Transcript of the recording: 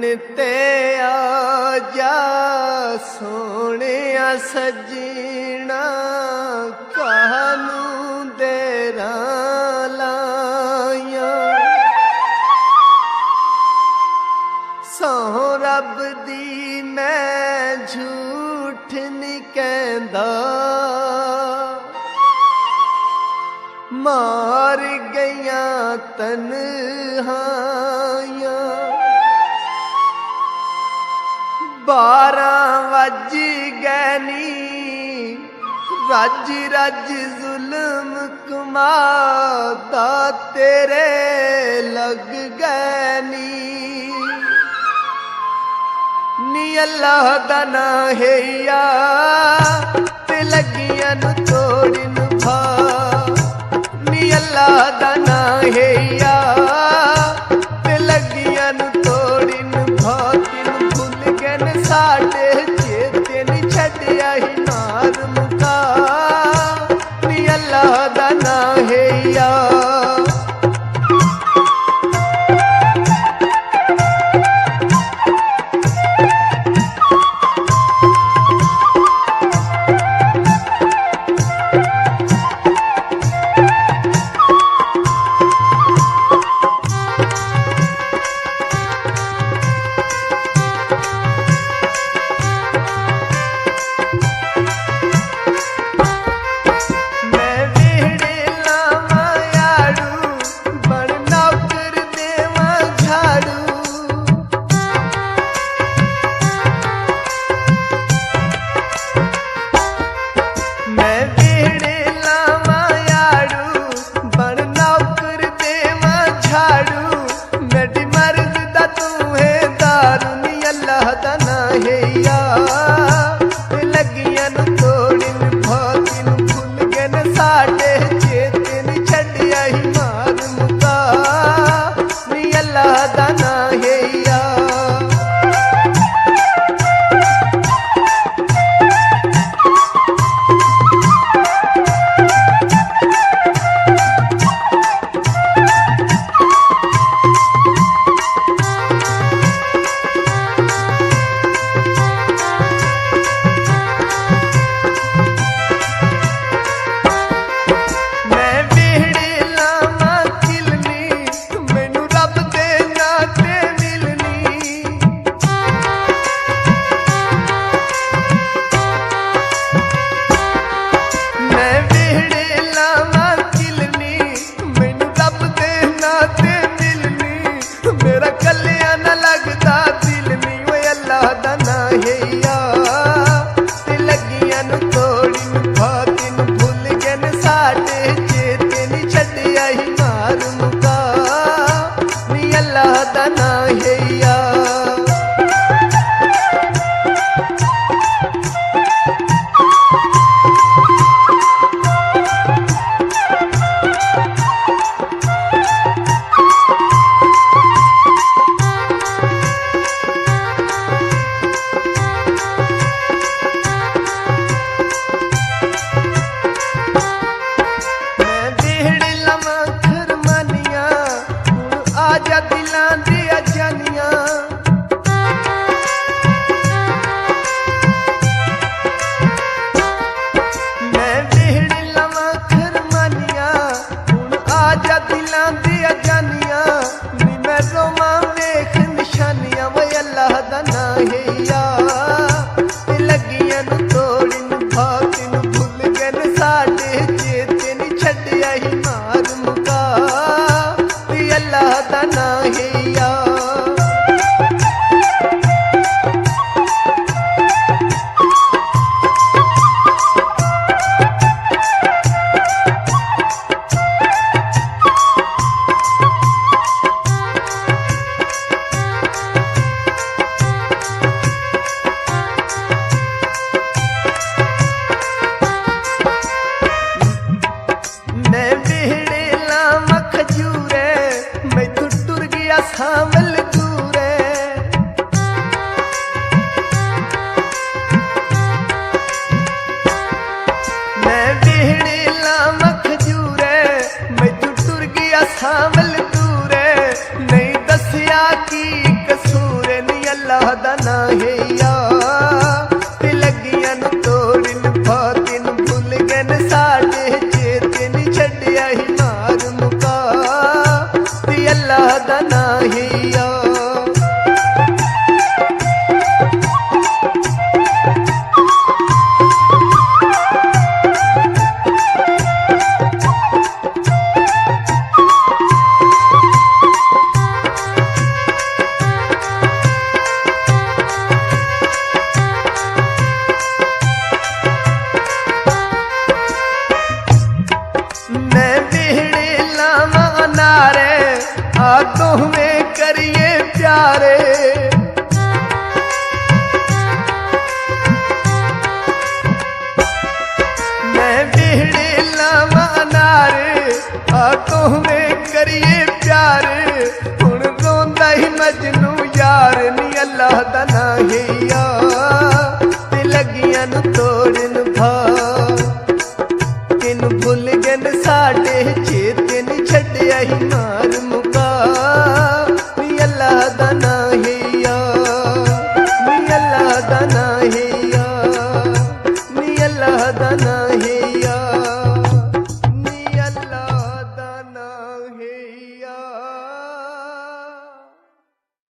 हुण ते आ जा सोहणिया सजना कानू देरा लाया सौ रब दी मैं झूठ नहीं कहंदा मार गया तन्हाइयां 12 वज गए नी रज रज जुल्म कमादा तेरे लग गए नी अल्लाह दा ना है या ते लगियां नू तोड़न भा नी अल्लाह दा ना है या ते लगियां नू तोड़न भा तिन भुल गए साडे चेते नी छड्डिया ही मार मुका नी अल्लाह दा ना है या सावल दूरे नहीं दसिया की कसूर नहीं अल्लाह दा ना हैया ते लगियां नु तोड़न फातिन भुल गन साडे चेतन छड्डिया ही मार मुका ते अल्लाह दा ना हैया तुम्हें करिए प्यारे मैं बिहड़े लावा नारे तुम्हें करिए प्यार हुण रोंदा ही मजनू यार नी अल्लाह दा ना हैया ते लगियां नु तोड़न भा तिन भुल गन साडे चेतन छड्डिया ही